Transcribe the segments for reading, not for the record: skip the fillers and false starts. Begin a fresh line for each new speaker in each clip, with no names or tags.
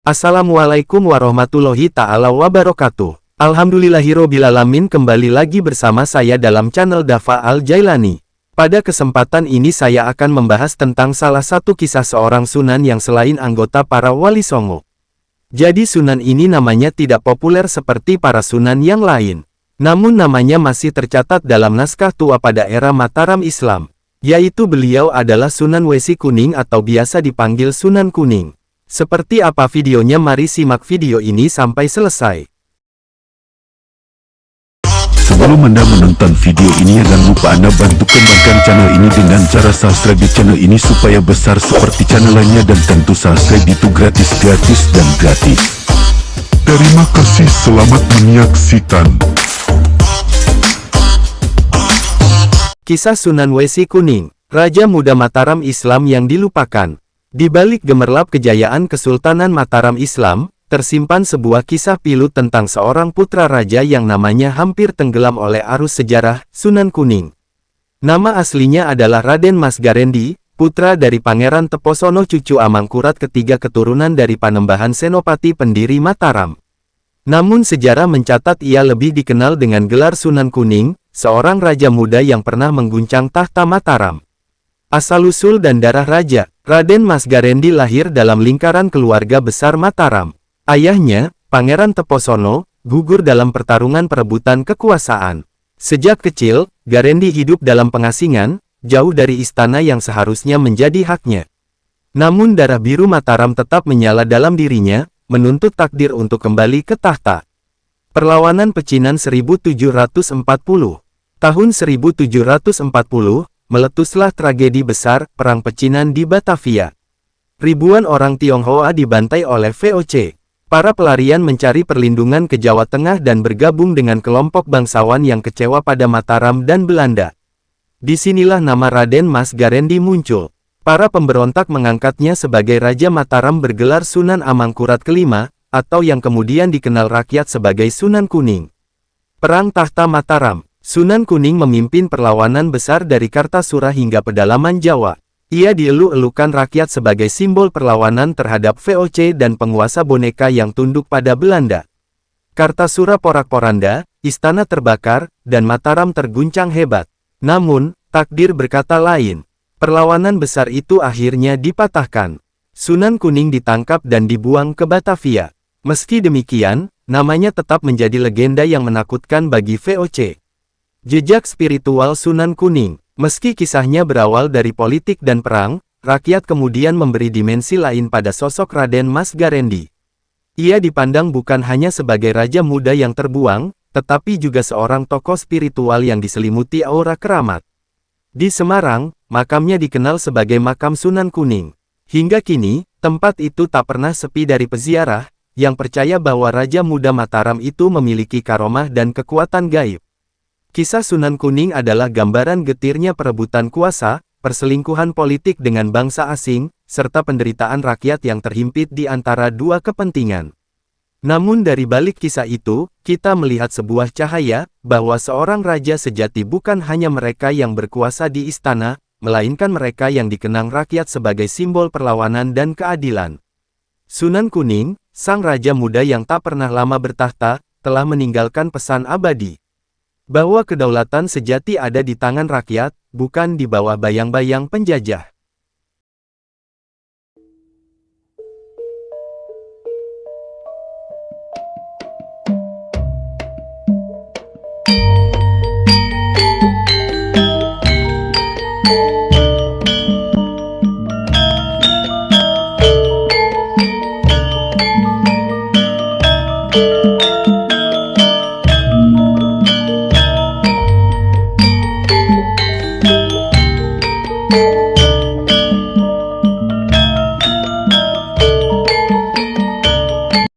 Assalamualaikum warahmatullahi ta'ala wabarakatuh. Alhamdulillahirobbilalamin, kembali lagi bersama saya dalam channel Dafa Al-Jailani. Pada kesempatan ini saya akan membahas tentang salah satu kisah seorang sunan yang selain anggota para wali songo. Jadi sunan ini namanya tidak populer seperti para sunan yang lain. Namun namanya masih tercatat dalam naskah tua pada era Mataram Islam. Yaitu beliau adalah Sunan Wesi Kuning atau biasa dipanggil Sunan Kuning. Seperti apa videonya, mari simak video ini sampai selesai.
Sebelum Anda menonton video ini, jangan lupa Anda bantu kembangkan channel ini dengan cara subscribe di channel ini supaya besar seperti channel lainnya, dan tentu subscribe itu gratis dan gratis. Terima kasih, selamat menyaksikan.
Kisah Sunan Wesi Kuning, Raja Muda Mataram Islam yang dilupakan. Di balik gemerlap kejayaan Kesultanan Mataram Islam, tersimpan sebuah kisah pilu tentang seorang putra raja yang namanya hampir tenggelam oleh arus sejarah, Sunan Kuning. Nama aslinya adalah Raden Mas Garendi, putra dari Pangeran Teposono, cucu Amangkurat ketiga keturunan dari Panembahan Senopati pendiri Mataram. Namun sejarah mencatat ia lebih dikenal dengan gelar Sunan Kuning, seorang raja muda yang pernah mengguncang tahta Mataram. Asal-usul dan darah raja, Raden Mas Garendi lahir dalam lingkaran keluarga besar Mataram. Ayahnya, Pangeran Teposono, gugur dalam pertarungan perebutan kekuasaan. Sejak kecil, Garendi hidup dalam pengasingan, jauh dari istana yang seharusnya menjadi haknya. Namun darah biru Mataram tetap menyala dalam dirinya, menuntut takdir untuk kembali ke tahta. Perlawanan pecinan 1740. Tahun 1740, meletuslah tragedi besar, Perang Pecinan di Batavia. Ribuan orang Tionghoa dibantai oleh VOC. Para pelarian mencari perlindungan ke Jawa Tengah dan bergabung dengan kelompok bangsawan yang kecewa pada Mataram dan Belanda. Disinilah nama Raden Mas Garendi muncul. Para pemberontak mengangkatnya sebagai Raja Mataram bergelar Sunan Amangkurat kelima, atau yang kemudian dikenal rakyat sebagai Sunan Kuning. Perang Tahta Mataram. Sunan Kuning memimpin perlawanan besar dari Kartasura hingga pedalaman Jawa. Ia dielu-elukan rakyat sebagai simbol perlawanan terhadap VOC dan penguasa boneka yang tunduk pada Belanda. Kartasura porak-poranda, istana terbakar, dan Mataram terguncang hebat. Namun, takdir berkata lain. Perlawanan besar itu akhirnya dipatahkan. Sunan Kuning ditangkap dan dibuang ke Batavia. Meski demikian, namanya tetap menjadi legenda yang menakutkan bagi VOC. Jejak spiritual Sunan Kuning. Meski kisahnya berawal dari politik dan perang, rakyat kemudian memberi dimensi lain pada sosok Raden Mas Garendi. Ia dipandang bukan hanya sebagai raja muda yang terbuang, tetapi juga seorang tokoh spiritual yang diselimuti aura keramat. Di Semarang, makamnya dikenal sebagai Makam Sunan Kuning. Hingga kini, tempat itu tak pernah sepi dari peziarah, yang percaya bahwa Raja Muda Mataram itu memiliki karomah dan kekuatan gaib. Kisah Sunan Kuning adalah gambaran getirnya perebutan kuasa, perselingkuhan politik dengan bangsa asing, serta penderitaan rakyat yang terhimpit di antara dua kepentingan. Namun dari balik kisah itu, kita melihat sebuah cahaya, bahwa seorang raja sejati bukan hanya mereka yang berkuasa di istana, melainkan mereka yang dikenang rakyat sebagai simbol perlawanan dan keadilan. Sunan Kuning, sang raja muda yang tak pernah lama bertahta, telah meninggalkan pesan abadi. Bahwa kedaulatan sejati ada di tangan rakyat, bukan di bawah bayang-bayang penjajah.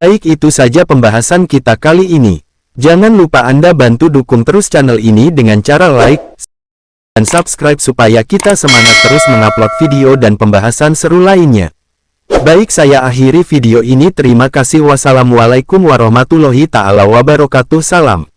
Baik, itu saja pembahasan kita kali ini. Jangan lupa Anda bantu dukung terus channel ini dengan cara like dan subscribe supaya kita semangat terus mengupload video dan pembahasan seru lainnya. Baik, saya akhiri video ini. Terima kasih. Wassalamualaikum warahmatullahi ta'ala wabarakatuh. Salam.